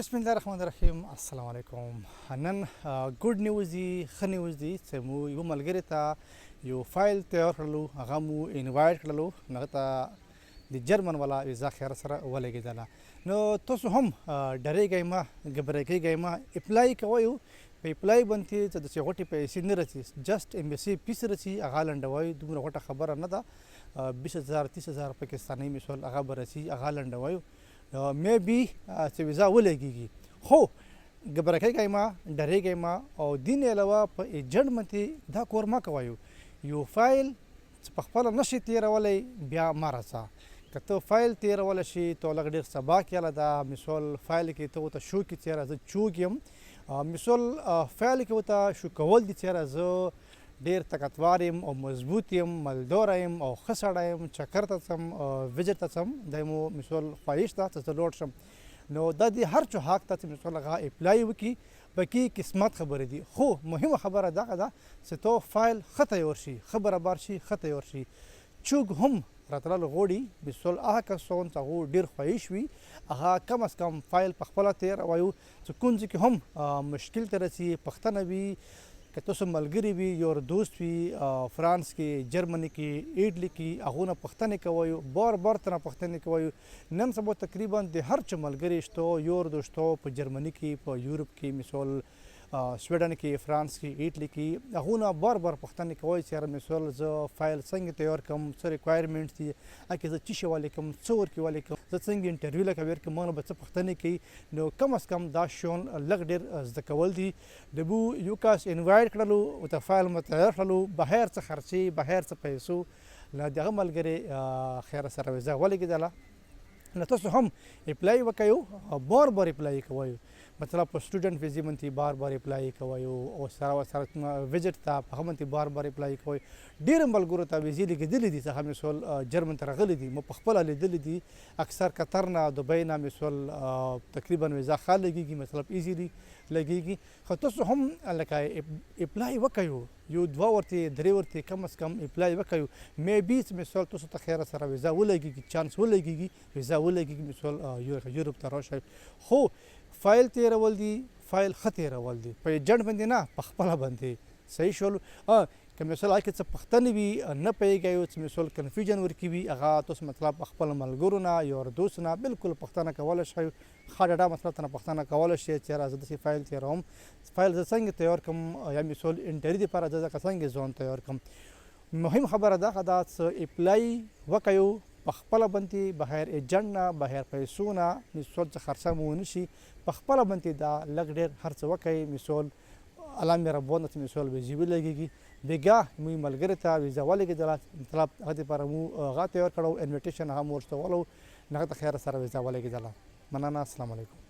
بسم الله الرحمن الرحیم. السلام علیکم. نن ګډ نیوز دی، ښه نیوز دی چې مو یو ملګري ته یو فایل تیار کړلو، هغه مو انوایټ کړلو، هغه ته د جرمن والا ویزا خیر سره ولګېدله. نو تاسو هم ډارېږئ مه، ګبره مه، اپلائی کوئ. په اپلائی باندې چې داسې غوټې پیسې نه رسي، جسټ ایمبیسي فیس رسي، هغه لنډوئ. دومره غوټه خبره نه ده. 20,000 30,000 پاکستاني مثال هغه به رسي، هغه لنډوئ. مې بي چې ویزا ولګېږي، خو ګبره کېږئ مه، ډارېږئ مه. او دې نه علاوه په ایجنټ باندې دا کار مه کوئ. یو فایل چې په خپله نشي تېرولی بیا مه راځه. که ته فایل تېرولی شي، ته لږ ډېر سبا کېله ده. مثال فایل کې ته ورته شو کې چېرې زه چوک یم، مثال فایل کې ورته شو کول دي چېرې زه ډېر طاقتور یم او مضبوط یم، مالداره یم او ښه سړی یم، چکر ته ځم، وزټ ته ځم، دا مو مثال خواهش ده چې زه لاړ شم. نو دا د هر چا حق ده چې مثال هغه اپلائی وکړي. باقي قسمت خبرې دي، خو مهمه خبره دغه ده چې تو فایل ښه تیار شي، ښه برابر شي، ښه تیار شي. چوک هم راتلل غواړي، مثال هغه کسان چې هغو ډېر خواهش وي، هغه کم از کم فایل په خپله تېروي. چې کوم ځای کې هم مشکل ته رسي، پوښتنه وي، که تاسو ملګري وي، یو دوست وي فرانس کې، جرمني کې، ایټلي کې، هغو نه پوښتنې کوئ، بار بار ترنه پوښتنې کوئ. نن سبا تقریبا د هر چا ملګري شته، یو دوست په جرمني کې، په یورپ کې، مثال سویډن کې، فرانس کې، ایټلي کې، هغو نه بار بار پوښتنې کوئ چې یاره مثال زه فایل څنګه تیار کړم، څه ریکوایرمنټس دي، هغې زه څه شی ولیکم، څه ورکې ولیکم، زه څنګه انټرویو لکه ورکړم، ما نه به څه پوښتنې کوي. نو کم از کم دا شیان لږ ډېر زده کول دي. د بو یو کس انوایټ کړلو، ورته فایل مو تیار کړلو، بهر څه خرچې، بهر څه پیسو، له دغه ملګري خیر سره ویزا ولګېدله. نو تاسو هم اپلائی وکړئ، بار بار اپلائی کوئ. مطلب په سټوډنټ ویزې باندې بار بار اپلائی کوئ، او سره وزټ ته په هغه باندې بار بار اپلائی کوئ. ډېرو ملګرو ته ویزې لګېدلې دي، څه مثال جرمن ته راغلي دي، ما په خپله لیدلي دي. اکثر قطر نه، دبۍ نه مثال تقریبا ویزا ښه لګېږي، مطلب ایزیلی لګېږي. خو تاسو هم لکه اپلائی وکړئ، یو دوه ورتې درې ورتې کم از کم اپلائی وکړئ. مې بي مثال تاسو ته خیر سره ویزا ولګېږي، چانس ولګېږي، ویزا ولګېږي، مثال یورپ ته راشئ. خو فایل تیرول دي، فایل ښه تیرول دي، په ایجنټ باندې نه، په خپله باندې. صحیح شول. که مثال هغې کې څه پوښتنې وي، نه پوهېږئ، چې مثال کنفیوژن ورکې وي، هغه تاسو مطلب خپل ملګرو نه، یو دوست نه بلکل پوښتنه کولی شئ. ښه ډاډه مطلب ترنه پوښتنه کولی شئ چې یاره زه داسې فایل تیروم، فایل زه څنګه تیار کړم، یا مثال انټرویو دپاره زه څنګه ځان تیار کړم. مهم خبره دغه ده چې اپلائی وکړو په خپله باندې، بغیر ایجنټ نه، بغیر پیسو نه، مثال چې خرچه مو ونه شي، په خپله باندې دا لږ ډېر هر څه وکړئ. مثال الله مهربانه چې مثال ویزې ولګېږي، بېګاه موږ ملګري ته ویزا ولګېدله، مطلب هغه دپاره مو هغه تیار کړو، انویټیشن هغه مو ورته ولو، هغه ته خیر سره ویزا ولګېدله. مننه. السلام علیکم.